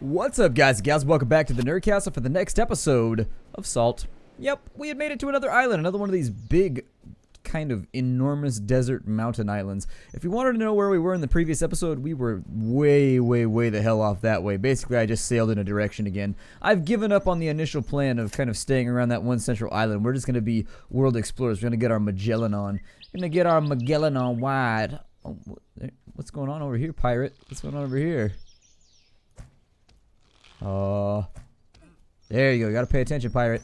What's up, guys and gals? Welcome back to the Nerd Castle for the next episode of Salt. Yep, we had made it to another island, another one of these big, kind of enormous desert mountain islands. If you wanted to know where we were in the previous episode, we were way the hell off that way. Basically, I just sailed in a direction again. I've given up on the initial plan of kind of staying around that one central island. We're just going to be world explorers. We're going to get our Magellan on. We're going to get our Magellan on wide. Oh, what's going on over here, pirate? What's going on over here? There you go. You gotta pay attention, pirate.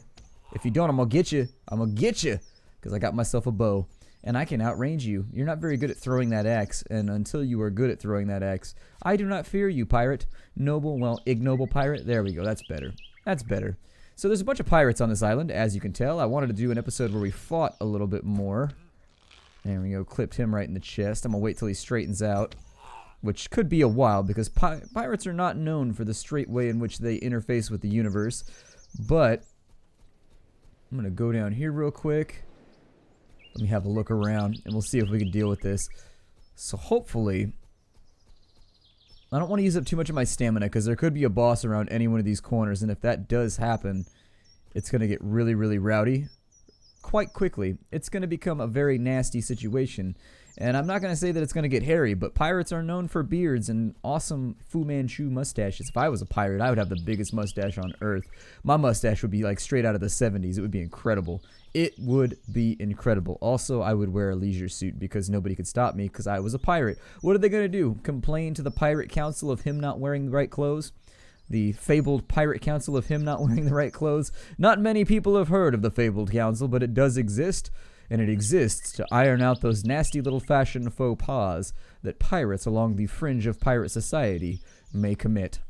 If you don't, I'm gonna get you. I'm gonna get you. Because I got myself a bow. And I can outrange you. You're not very good at throwing that axe. And until you are good at throwing that axe, I do not fear you, pirate. Noble, well, ignoble pirate. There we go. That's better. That's better. So there's a bunch of pirates on this island, as you can tell. I wanted to do an episode where we fought a little bit more. There we go. Clipped him right in the chest. I'm gonna wait till he straightens out. Which could be a while, because pirates are not known for the straight way in which they interface with the universe. But I'm going to go down here real quick. Let me have a look around, and we'll see if we can deal with this. So hopefully, I don't want to use up too much of my stamina, because there could be a boss around any one of these corners, and if that does happen, it's going to get really rowdy quite quickly. It's going to become a very nasty situation. And I'm not going to say that it's going to get hairy, but pirates are known for beards and awesome Fu Manchu mustaches. If I was a pirate, I would have the biggest mustache on earth. My mustache would be like straight out of the 70s. It would be incredible. It would be incredible. Also, I would wear a leisure suit because nobody could stop me because I was a pirate. What are they going to do? Complain to the pirate council of him not wearing the right clothes? The fabled pirate council of him not wearing the right clothes? Not many people have heard of the fabled council, but it does exist. And it exists to iron out those nasty little fashion faux pas that pirates along the fringe of pirate society may commit.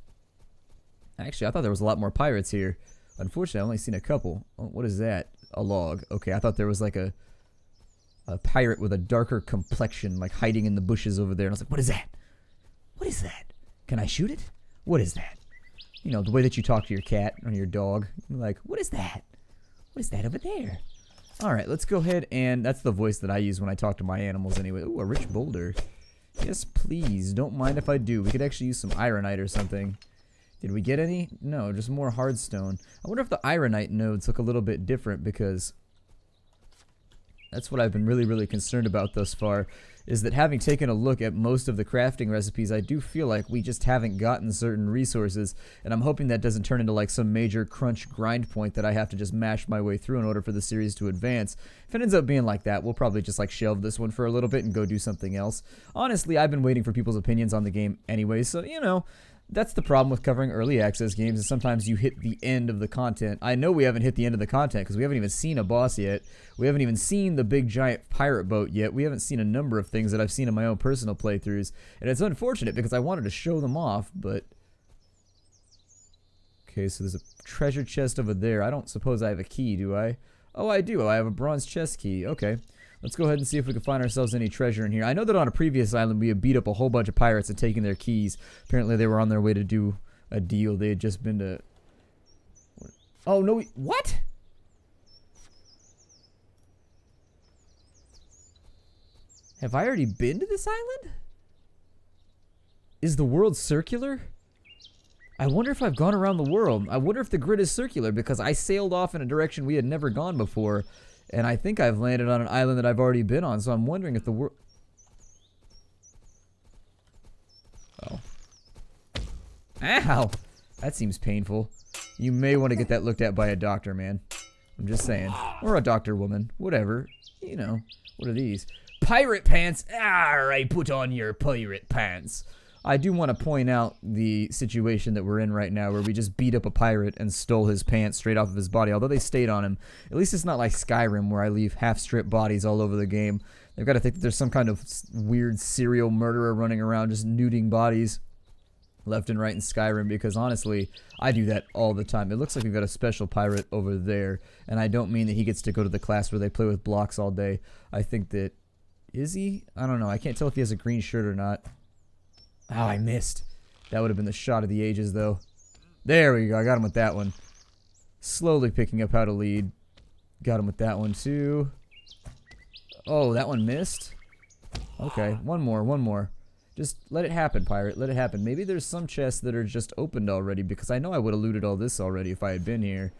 Actually, I thought there was a lot more pirates here. Unfortunately, I've only seen a couple. Oh, what is that? A log. Okay, I thought there was like a pirate with a darker complexion, like hiding in the bushes over there. And I was like, what is that? What is that? Can I shoot it? What is that? You know, the way that you talk to your cat or your dog. You're like, what is that? What is that over there? Alright, let's go ahead and... That's the voice that I use when I talk to my animals anyway. Ooh, a rich boulder. Yes, please. Don't mind if I do. We could actually use some ironite or something. Did we get any? No, just more hardstone. I wonder if the ironite nodes look a little bit different because... That's what I've been really concerned about thus far. Is that having taken a look at most of the crafting recipes, I do feel like we just haven't gotten certain resources, and I'm hoping that doesn't turn into like some major crunch grind point that I have to just mash my way through in order for the series to advance. If it ends up being like that, we'll probably just like shelve this one for a little bit and go do something else. Honestly, I've been waiting for people's opinions on the game anyway, so you know, that's the problem with covering early access games, is sometimes you hit the end of the content. I know we haven't hit the end of the content because we haven't even seen a boss yet. We haven't even seen the big giant pirate boat yet. We haven't seen a number of things that I've seen in my own personal playthroughs. And it's unfortunate because I wanted to show them off, but... Okay, so there's a treasure chest over there. I don't suppose I have a key, do I? Oh, I do. I have a bronze chest key. Okay. Let's go ahead and see if we can find ourselves any treasure in here. I know that on a previous island we had beat up a whole bunch of pirates and taken their keys. Apparently they were on their way to do a deal. They had just been to... Oh, no. What? Have I already been to this island? Is the world circular? I wonder if I've gone around the world. I wonder if the grid is circular because I sailed off in a direction we had never gone before. And I think I've landed on an island that I've already been on, so I'm wondering if the world... Oh. Ow! That seems painful. You may want to get that looked at by a doctor, man. I'm just saying. Or a doctor woman. Whatever. You know. What are these? Pirate pants! Alright, put on your pirate pants. I do want to point out the situation that we're in right now where we just beat up a pirate and stole his pants straight off of his body, although they stayed on him. At least it's not like Skyrim where I leave half-stripped bodies all over the game. They've got to think that there's some kind of weird serial murderer running around just nuding bodies left and right in Skyrim because honestly, I do that all the time. It looks like we've got a special pirate over there, and I don't mean that he gets to go to the class where they play with blocks all day. I think that... Is he? I don't know. I can't tell if he has a green shirt or not. Oh, I missed. That would have been the shot of the ages, though. There we go. I got him with that one. Slowly picking up how to lead. Got him with that one, too. Oh, that one missed? Okay. One more. Just let it happen, pirate. Let it happen. Maybe there's some chests that are just opened already, because I know I would have looted all this already if I had been here.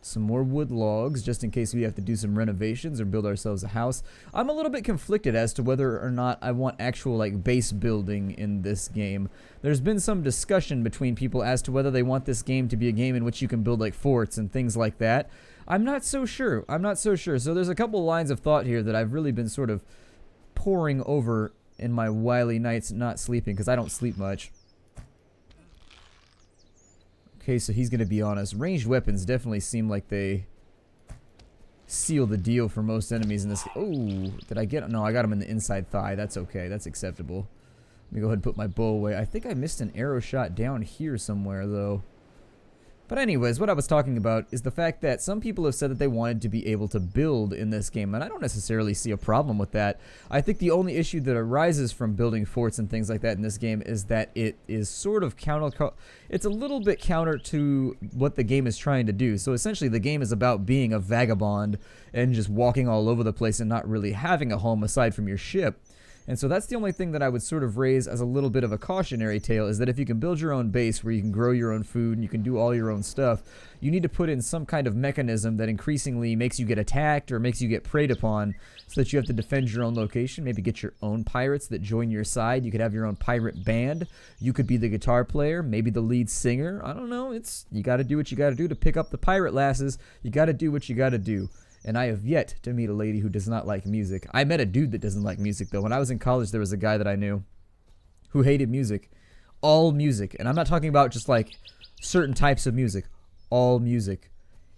Some more wood logs, just in case we have to do some renovations or build ourselves a house. I'm a little bit conflicted as to whether or not I want actual, like, base building in this game. There's been some discussion between people as to whether they want this game to be a game in which you can build, like, forts and things like that. I'm not so sure. I'm not so sure. So there's a couple lines of thought here that I've really been sort of poring over in my wily nights not sleeping, because I don't sleep much. Okay, so he's going to be on us. Ranged weapons definitely seem like they seal the deal for most enemies in this. Oh, did I get... No, I got him in the inside thigh. That's okay. That's acceptable. Let me go ahead and put my bow away. I think I missed an arrow shot down here somewhere, though. But anyways, what I was talking about is the fact that some people have said that they wanted to be able to build in this game, and I don't necessarily see a problem with that. I think the only issue that arises from building forts and things like that in this game is that it is sort of it's a little bit counter to what the game is trying to do. So essentially the game is about being a vagabond and just walking all over the place and not really having a home aside from your ship. And so that's the only thing that I would sort of raise as a little bit of a cautionary tale, is that if you can build your own base where you can grow your own food and you can do all your own stuff, you need to put in some kind of mechanism that increasingly makes you get attacked or makes you get preyed upon, so that you have to defend your own location. Maybe get your own pirates that join your side. You could have your own pirate band. You could be the guitar player, maybe the lead singer. I don't know. You got to do what you got to do to pick up the pirate lasses. You got to do what you got to do. And I have yet to meet a lady who does not like music. I met a dude that doesn't like music, though. When I was in college, there was a guy that I knew who hated music. All music. And I'm not talking about just, like, certain types of music. All music.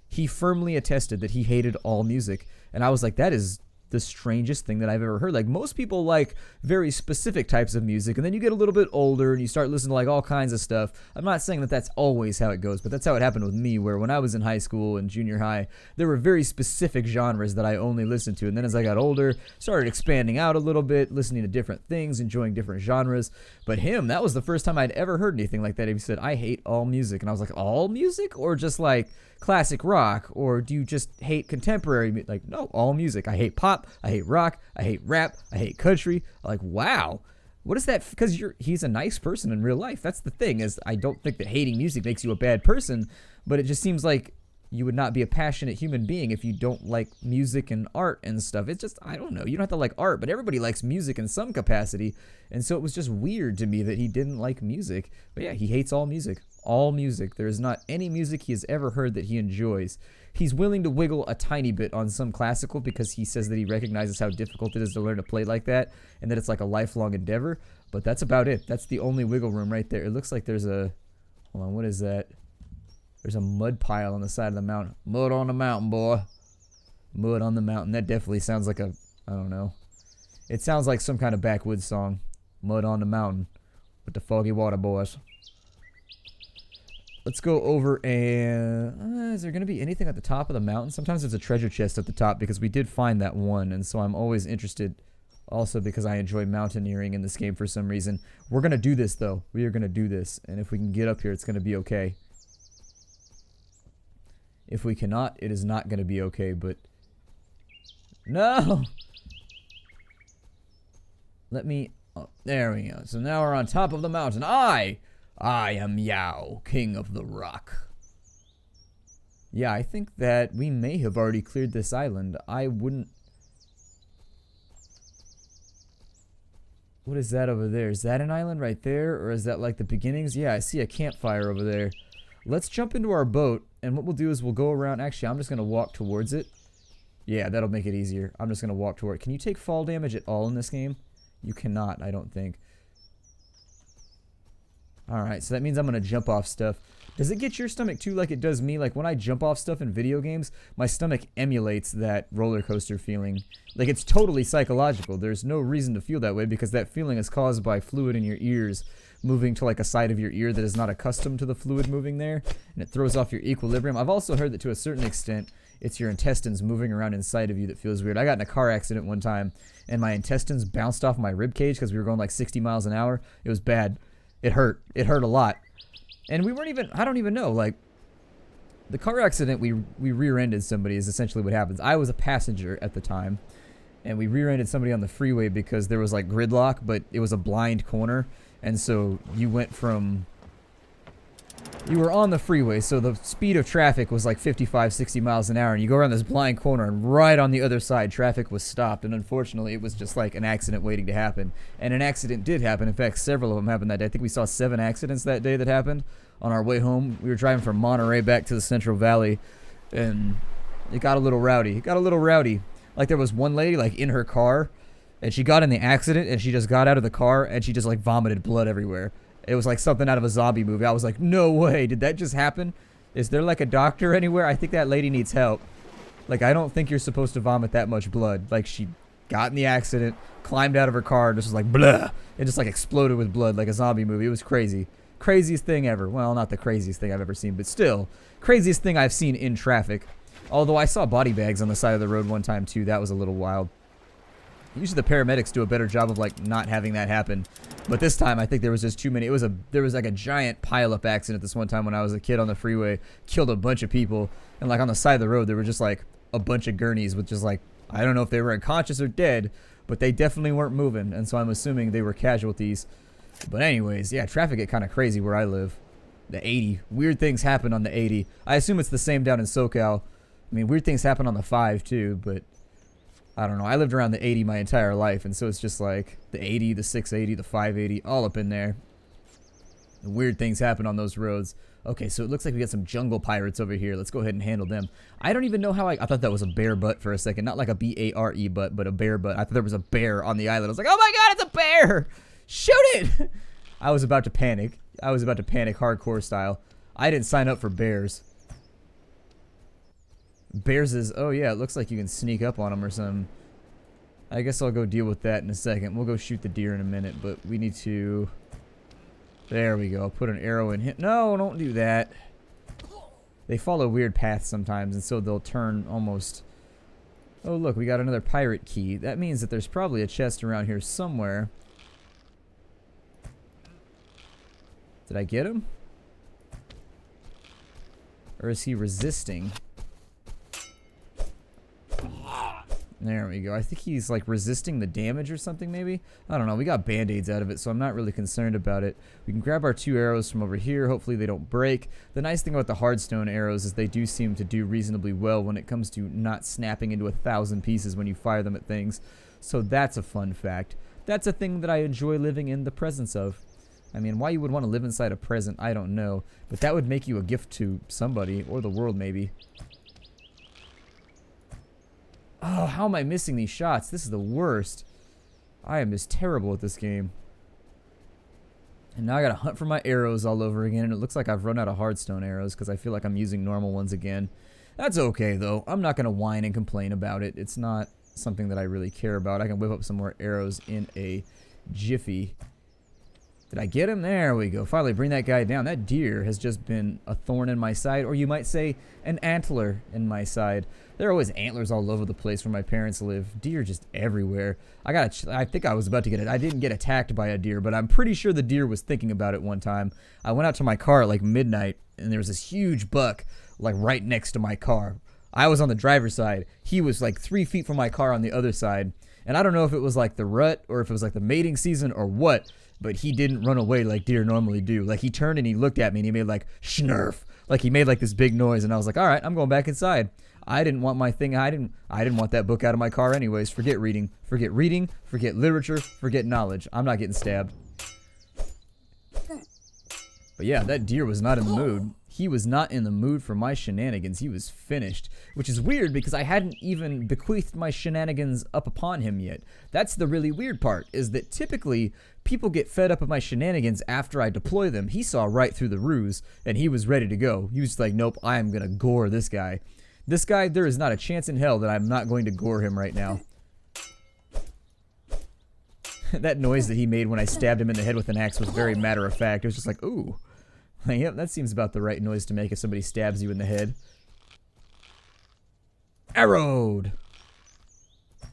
He firmly attested that he hated all music. And I was like, that is the strangest thing that I've ever heard. Like, most people like very specific types of music, and then you get a little bit older and you start listening to like all kinds of stuff. I'm not saying that that's always how it goes, but that's how it happened with me, where when I was in high school and junior high, there were very specific genres that I only listened to, and then as I got older, started expanding out a little bit, listening to different things, enjoying different genres. But him, that was the first time I'd ever heard anything like that. He said, I hate all music. And I was like, all music? Or just like classic rock? Or do you just hate contemporary? Like, no, all music. I hate pop, I hate rock, I hate rap, I hate country. I'm like, wow, what is that? Because he's a nice person in real life. That's the thing, is I don't think that hating music makes you a bad person, but it just seems like you would not be a passionate human being if you don't like music and art and stuff. It's just, I don't know, you don't have to like art, but everybody likes music in some capacity, and so it was just weird to me that he didn't like music. But yeah, he hates all music. All music. There is not any music he has ever heard that he enjoys. He's willing to wiggle a tiny bit on some classical because he says that he recognizes how difficult it is to learn to play like that, and that it's like a lifelong endeavor, but that's about it. That's the only wiggle room right there. It looks like there's a, hold on, what is that? There's a mud pile on the side of the mountain. Mud on the mountain, boy. Mud on the mountain. That definitely sounds like a, I don't know. It sounds like some kind of backwoods song. Mud on the mountain with the foggy water, boys. Let's go over and... is there going to be anything at the top of the mountain? Sometimes there's a treasure chest at the top because we did find that one, and so I'm always interested, also because I enjoy mountaineering in this game for some reason. We're going to do this, though. We are going to do this, and if we can get up here, it's going to be okay. If we cannot, it is not going to be okay, but... No! Let me... Oh, there we go. So now we're on top of the mountain. I am Yao, king of the rock. Yeah, I think that we may have already cleared this island. I wouldn't... What is that over there? Is that an island right there? Or is that like the beginnings? Yeah, I see a campfire over there. Let's jump into our boat, and what we'll do is we'll go around. Actually, I'm just going to walk towards it. Yeah, that'll make it easier. I'm just going to walk toward it. Can you take fall damage at all in this game? You cannot, I don't think. Alright, so that means I'm going to jump off stuff. Does it get your stomach too like it does me? Like when I jump off stuff in video games, my stomach emulates that roller coaster feeling. Like it's totally psychological. There's no reason to feel that way because that feeling is caused by fluid in your ears moving to like a side of your ear that is not accustomed to the fluid moving there, and it throws off your equilibrium. I've also heard that to a certain extent it's your intestines moving around inside of you that feels weird. I got in a car accident one time and my intestines bounced off my rib cage because we were going like 60 miles an hour. It was bad. It hurt. It hurt a lot. And we weren't even, I don't even know, like, the car accident, we rear-ended somebody is essentially what happens. I was a passenger at the time, and we rear-ended somebody on the freeway because there was like gridlock, but it was a blind corner, and so you went from... You were on the freeway, so the speed of traffic was like 55, 60 miles an hour, and you go around this blind corner, and right on the other side, traffic was stopped, and unfortunately, it was just like an accident waiting to happen. And an accident did happen. In fact, several of them happened that day. I think we saw 7 accidents that day that happened on our way home. We were driving from Monterey back to the Central Valley, and it got a little rowdy. It got a little rowdy. Like, there was one lady, like, in her car, and she got in the accident, and she just got out of the car, and she just, like, vomited blood everywhere. It was like something out of a zombie movie. I was like, no way. Did that just happen? Is there like a doctor anywhere? I think that lady needs help. Like, I don't think you're supposed to vomit that much blood. Like, she got in the accident, climbed out of her car, and just was like, blah. It just like exploded with blood like a zombie movie. It was crazy. Craziest thing ever. Well, not the craziest thing I've ever seen, but still. Craziest thing I've seen in traffic. Although I saw body bags on the side of the road one time too. That was a little wild. Usually the paramedics do a better job of like not having that happen, but this time I think there was just too many. There was like a giant pileup accident this one time when I was a kid on the freeway, killed a bunch of people, and like on the side of the road there were just like a bunch of gurneys with just like, I don't know if they were unconscious or dead, but they definitely weren't moving, and so I'm assuming they were casualties. But anyways, yeah, traffic get kind of crazy where I live. The 80, weird things happen on the 80. I assume it's the same down in SoCal. I mean, weird things happen on the 5 too, but I don't know. I lived around the 80 my entire life, and so it's just like the 80, the 680, the 580, all up in there. The weird things happen on those roads. Okay, so it looks like we got some jungle pirates over here. Let's go ahead and handle them. I don't even know how I thought that was a bear butt for a second. Not like a B-A-R-E butt, but a bear butt. I thought there was a bear on the island. I was like, oh my god, it's a bear! Shoot it! I was about to panic. I was about to panic hardcore style. I didn't sign up for bears. Bears is, oh yeah, it looks like you can sneak up on them or something. I guess I'll go deal with that in a second. We'll go shoot the deer in a minute, but we need to... There we go. Put an arrow in him. No, don't do that. They follow weird paths sometimes, and so they'll turn almost... Oh look, we got another pirate key. That means that there's probably a chest around here somewhere. Did I get him? Or is he resisting? There we go. I think he's like resisting the damage or something maybe. I don't know. We got band-aids out of it, so I'm not really concerned about it. We can grab our 2 arrows from over here. Hopefully they don't break. The nice thing about the hardstone arrows is they do seem to do reasonably well when it comes to not snapping into 1,000 pieces when you fire them at things. So that's a fun fact. That's a thing that I enjoy living in the presence of. I mean, why you would want to live inside a present, I don't know. But that would make you a gift to somebody, or the world maybe. Oh, how am I missing these shots? This is the worst. I am just terrible at this game. And now I gotta hunt for my arrows all over again, and it looks like I've run out of hardstone arrows because I feel like I'm using normal ones again. That's okay, though. I'm not gonna whine and complain about it. It's not something that I really care about. I can whip up some more arrows in a jiffy. Did I get him? There we go. Finally bring that guy down. That deer has just been a thorn in my side, or you might say an antler in my side. There are always antlers all over the place where my parents live. Deer just everywhere. I think I was about to get it. I didn't get attacked by a deer, but I'm pretty sure the deer was thinking about it one time. I went out to my car at like midnight, and there was this huge buck like right next to my car. I was on the driver's side. He was like 3 feet from my car on the other side. And I don't know if it was like the rut or if it was like the mating season or what, but he didn't run away like deer normally do. Like he turned and he looked at me and he made like schnurf. Like he made like this big noise, and I was like, all right, I'm going back inside. I didn't want my thing. I didn't want that book out of my car anyways. Forget reading. Forget reading. Forget literature. Forget knowledge. I'm not getting stabbed. But yeah, that deer was not in the mood. He was not in the mood for my shenanigans. He was finished. Which is weird because I hadn't even bequeathed my shenanigans up upon him yet. That's the really weird part, is that typically people get fed up of my shenanigans after I deploy them. He saw right through the ruse, and he was ready to go. He was like, nope, I am going to gore this guy. This guy, there is not a chance in hell that I'm not going to gore him right now. That noise that he made when I stabbed him in the head with an axe was very matter of fact. It was just like, ooh. Yep, that seems about the right noise to make if somebody stabs you in the head. Arrowed!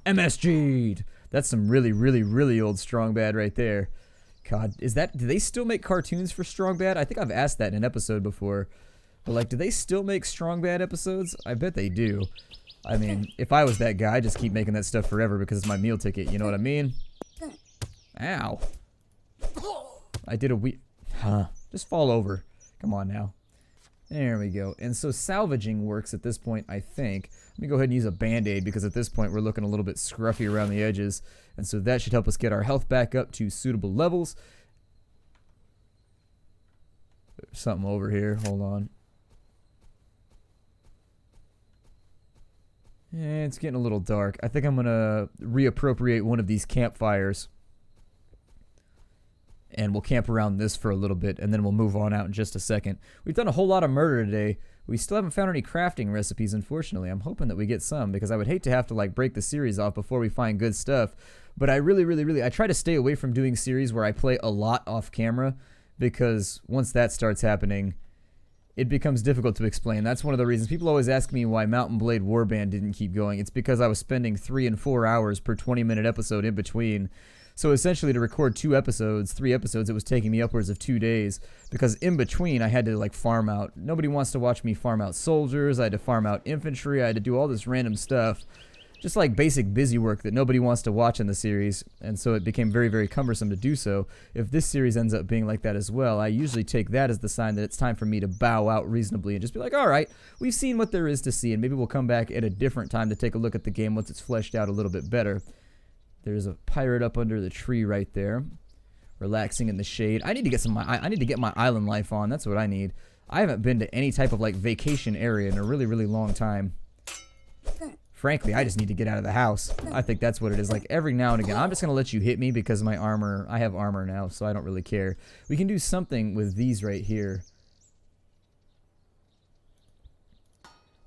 MSG'd! That's some really, really, really old Strong Bad right there. God, do they still make cartoons for Strong Bad? I think I've asked that in an episode before. But like, do they still make Strong Bad episodes? I bet they do. I mean, if I was that guy, I'd just keep making that stuff forever because it's my meal ticket. You know what I mean? Ow. I did a Huh. Just fall over. Come on now. There we go. And so salvaging works at this point, I think. Let me go ahead and use a band-aid because at this point we're looking a little bit scruffy around the edges. And so that should help us get our health back up to suitable levels. There's something over here. Hold on. Yeah, it's getting a little dark. I think I'm going to reappropriate one of these campfires. And we'll camp around this for a little bit, and then we'll move on out in just a second. We've done a whole lot of murder today. We still haven't found any crafting recipes, unfortunately. I'm hoping that we get some, because I would hate to have to, like, break the series off before we find good stuff. But I really, I try to stay away from doing series where I play a lot off camera, because once that starts happening, it becomes difficult to explain. That's one of the reasons people always ask me why Mountain Blade Warband didn't keep going. It's because I was spending 3 and 4 hours per 20-minute episode in between. So essentially to record 3 episodes, it was taking me upwards of 2 days because in between I had to like farm out. Nobody wants to watch me farm out soldiers. I had to farm out infantry. I had to do all this random stuff. Just like basic busy work that nobody wants to watch in the series. And so it became very cumbersome to do so. If this series ends up being like that as well, I usually take that as the sign that it's time for me to bow out reasonably and just be like, alright, we've seen what there is to see and maybe we'll come back at a different time to take a look at the game once it's fleshed out a little bit better. There's a pirate up under the tree right there, relaxing in the shade. I need to get my island life on. That's what I need. I haven't been to any type of like vacation area in a really long time. Frankly, I just need to get out of the house. I think that's what it is. Like every now and again, I'm just gonna let you hit me because my armor. I have armor now, so I don't really care. We can do something with these right here.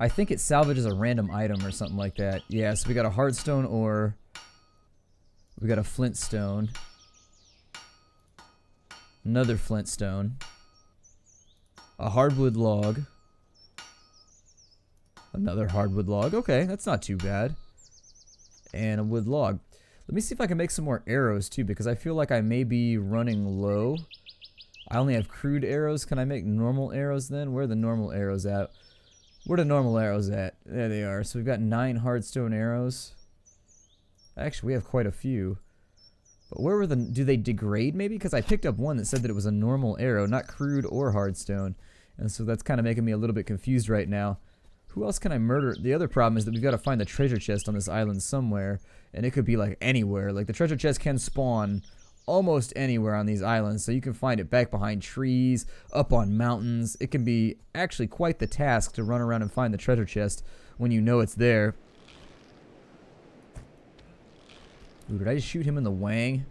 I think it salvages a random item or something like that. Yeah, so we got a hardstone ore. We got a flintstone. Another flintstone. A hardwood log. Another hardwood log. Okay, that's not too bad. And a wood log. Let me see if I can make some more arrows too, because I feel like I may be running low. I only have crude arrows. Can I make normal arrows then? Where are the normal arrows at? Where are the normal arrows at? There they are. So we've got 9 hardstone arrows. Actually, we have quite a few. But where were the... Do they degrade maybe? Because I picked up one that said that it was a normal arrow, not crude or hardstone. And so that's kind of making me a little bit confused right now. Who else can I murder? The other problem is that we've got to find the treasure chest on this island somewhere. And it could be like anywhere. Like the treasure chest can spawn almost anywhere on these islands. So you can find it back behind trees, up on mountains. It can be actually quite the task to run around and find the treasure chest when you know it's there. Ooh, did I just shoot him in the wang?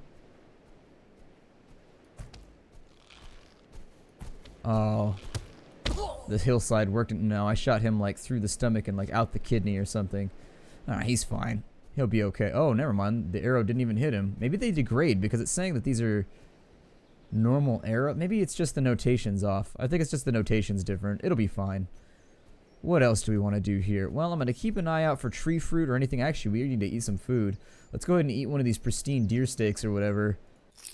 Oh. The hillside worked. No, I shot him like through the stomach and like out the kidney or something. Alright, he's fine. He'll be okay. Oh, never mind. The arrow didn't even hit him. Maybe they degrade because it's saying that these are normal arrow. Maybe it's just the notation's off. I think it's just the notation's different. It'll be fine. What else do we want to do here? Well, I'm going to keep an eye out for tree fruit or anything. Actually, we need to eat some food. Let's go ahead and eat one of these pristine deer steaks or whatever,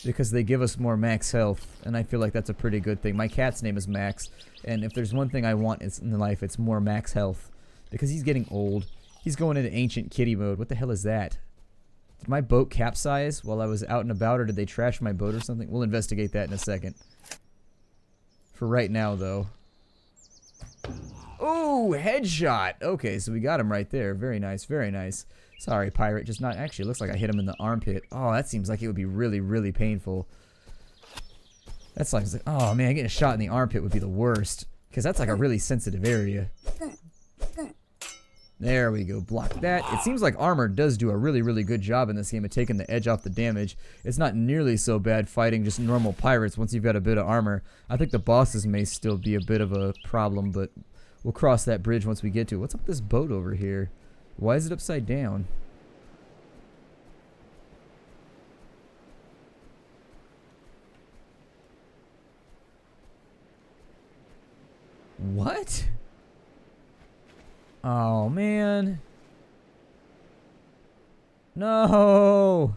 because they give us more max health, and I feel like that's a pretty good thing. My cat's name is Max, and if there's one thing I want in life, it's more max health, because he's getting old. He's going into ancient kitty mode. What the hell is that? Did my boat capsize while I was out and about, or did they trash my boat or something? We'll investigate that in a second. For right now, though. Oh, headshot! Okay, so we got him right there. Very nice, very nice. Sorry, pirate. Just not... Actually, it looks like I hit him in the armpit. Oh, that seems like it would be really painful. That's like... Oh, man, getting shot in the armpit would be the worst. Because that's like a really sensitive area. There we go. Block that. It seems like armor does do a really good job in this game of taking the edge off the damage. It's not nearly so bad fighting just normal pirates once you've got a bit of armor. I think the bosses may still be a bit of a problem, but we'll cross that bridge once we get to it. What's up with this boat over here? Why is it upside down? What? Oh, man. No.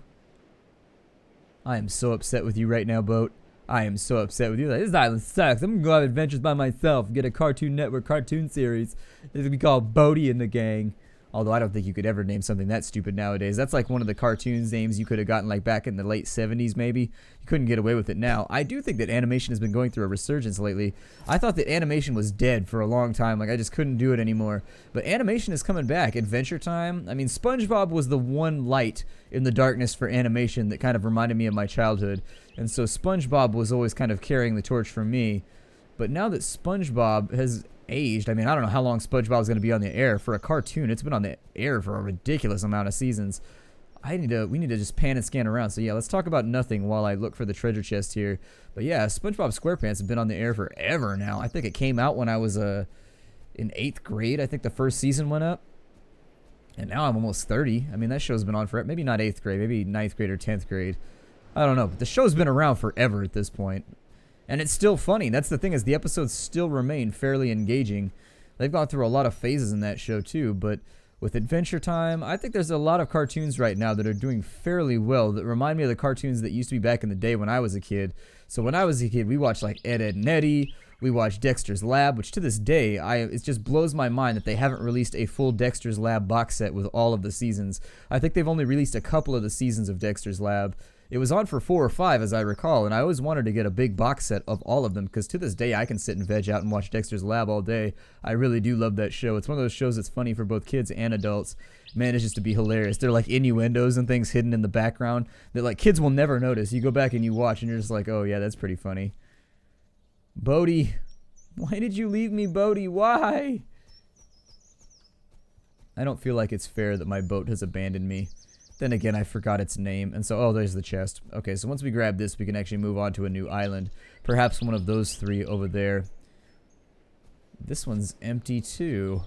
I am so upset with you right now, boat. I am so upset with you. Like, this island sucks. I'm gonna go have adventures by myself. Get a Cartoon Network cartoon series. This will be called Bodie and the Gang. Although I don't think you could ever name something that stupid nowadays. That's like one of the cartoons names you could have gotten like back in the late 70s maybe. You couldn't get away with it now. I do think that animation has been going through a resurgence lately. I thought that animation was dead for a long time. Like I just couldn't do it anymore. But animation is coming back. Adventure Time. I mean, SpongeBob was the one light in the darkness for animation that kind of reminded me of my childhood. And so SpongeBob was always kind of carrying the torch for me. But now that SpongeBob has aged, I mean, I don't know how long SpongeBob is going to be on the air. For a cartoon, it's been on the air for a ridiculous amount of seasons. We need to just pan and scan around. So yeah, let's talk about nothing while I look for the treasure chest here. But yeah, SpongeBob SquarePants has been on the air forever now. I think it came out when I was in 8th grade. I think the first season went up. And now I'm almost 30. I mean, that show's been on forever. Maybe not 8th grade, maybe 9th grade or 10th grade. I don't know, but the show's been around forever at this point. And it's still funny. That's the thing, is the episodes still remain fairly engaging. They've gone through a lot of phases in that show too, but with Adventure Time, I think there's a lot of cartoons right now that are doing fairly well that remind me of the cartoons that used to be back in the day when I was a kid. So when I was a kid, we watched like Ed, Edd and Eddy. We watched Dexter's Lab, which to this day, it just blows my mind that they haven't released a full Dexter's Lab box set with all of the seasons. I think they've only released a couple of the seasons of Dexter's Lab. It was on for 4 or 5, as I recall, and I always wanted to get a big box set of all of them, because to this day, I can sit and veg out and watch Dexter's Lab all day. I really do love that show. It's one of those shows that's funny for both kids and adults. Manages to be hilarious. They're like innuendos and things hidden in the background that like kids will never notice. You go back and you watch, and you're just like, oh yeah, that's pretty funny. Bodhi, why did you leave me, Bodhi? Why? I don't feel like it's fair that my boat has abandoned me. Then again, I forgot its name, and so, oh, there's the chest. Okay, so once we grab this, we can actually move on to a new island. Perhaps one of those 3 over there. This one's empty, too.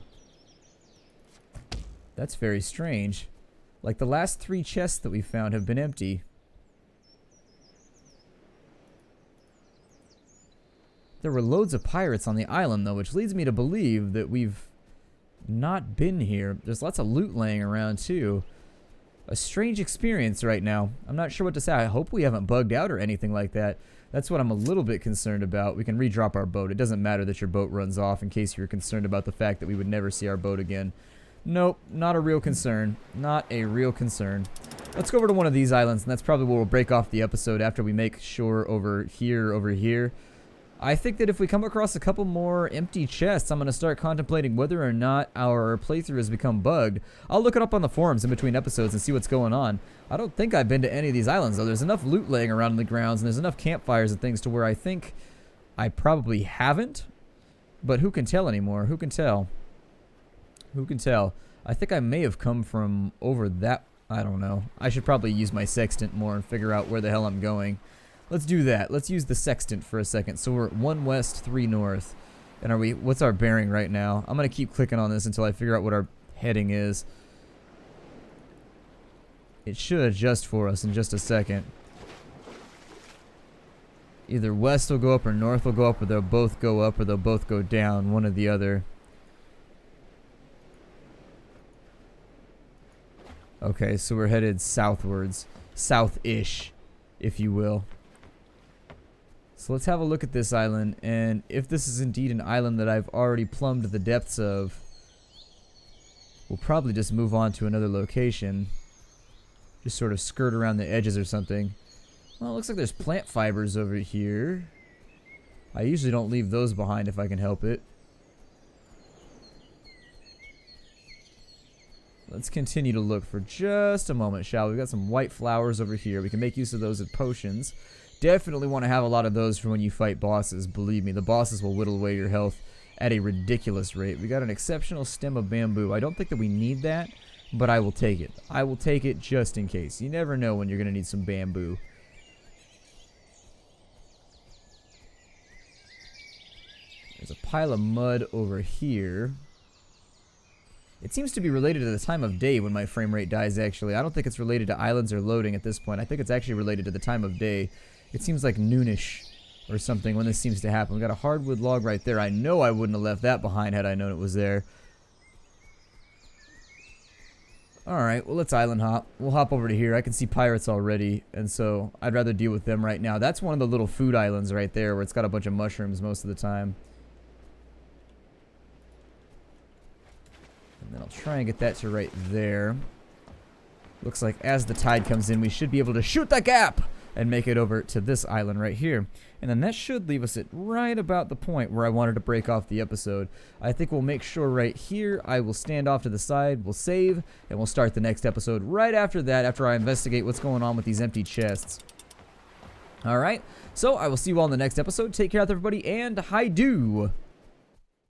That's very strange. Like, the last 3 chests that we found have been empty. There were loads of pirates on the island, though, which leads me to believe that we've not been here. There's lots of loot laying around, too. A strange experience right now. I'm not sure what to say. I hope we haven't bugged out or anything like that. That's what I'm a little bit concerned about. We can redrop our boat. It doesn't matter that your boat runs off in case you're concerned about the fact that we would never see our boat again. Nope, not a real concern. Not a real concern. Let's go over to one of these islands, and that's probably where we'll break off the episode after we make sure over here. I think that if we come across a couple more empty chests, I'm going to start contemplating whether or not our playthrough has become bugged. I'll look it up on the forums in between episodes and see what's going on. I don't think I've been to any of these islands, though. There's enough loot laying around in the grounds, and there's enough campfires and things to where I think I probably haven't. But who can tell anymore? Who can tell? Who can tell? I think I may have come from over that. I don't know. I should probably use my sextant more and figure out where the hell I'm going. Let's do that. Let's use the sextant for a second. So we're 1 west, 3 north. And what's our bearing right now? I'm going to keep clicking on this until I figure out what our heading is. It should adjust for us in just a second. Either west will go up or north will go up, or they'll both go up or they'll both go down, one or the other. Okay, so we're headed southwards. South-ish, if you will. So let's have a look at this island, and if this is indeed an island that I've already plumbed the depths of, we'll probably just move on to another location. Just sort of skirt around the edges or something. Well, it looks like there's plant fibers over here. I usually don't leave those behind if I can help it. Let's continue to look for just a moment, shall we? We've got some white flowers over here. We can make use of those as potions. Definitely want to have a lot of those for when you fight bosses. Believe me, the bosses will whittle away your health at a ridiculous rate. We got an exceptional stem of bamboo. I don't think that we need that, but I will take it. I will take it just in case. You never know when you're going to need some bamboo. There's a pile of mud over here. It seems to be related to the time of day when my frame rate dies, actually. I don't think it's related to islands or loading at this point. I think it's actually related to the time of day. It seems like noonish or something when this seems to happen. We got a hardwood log right there. I know I wouldn't have left that behind had I known it was there. Alright, well, let's island hop. We'll hop over to here. I can see pirates already, and so I'd rather deal with them right now. That's one of the little food islands right there where it's got a bunch of mushrooms most of the time. And then I'll try and get that to right there. Looks like as the tide comes in, we should be able to shoot the gap and make it over to this island right here. And then that should leave us at right about the point where I wanted to break off the episode. I think we'll make sure right here I will stand off to the side, we'll save, and we'll start the next episode right after that, after I investigate what's going on with these empty chests. Alright, so I will see you all in the next episode. Take care out there, everybody, and hi-do!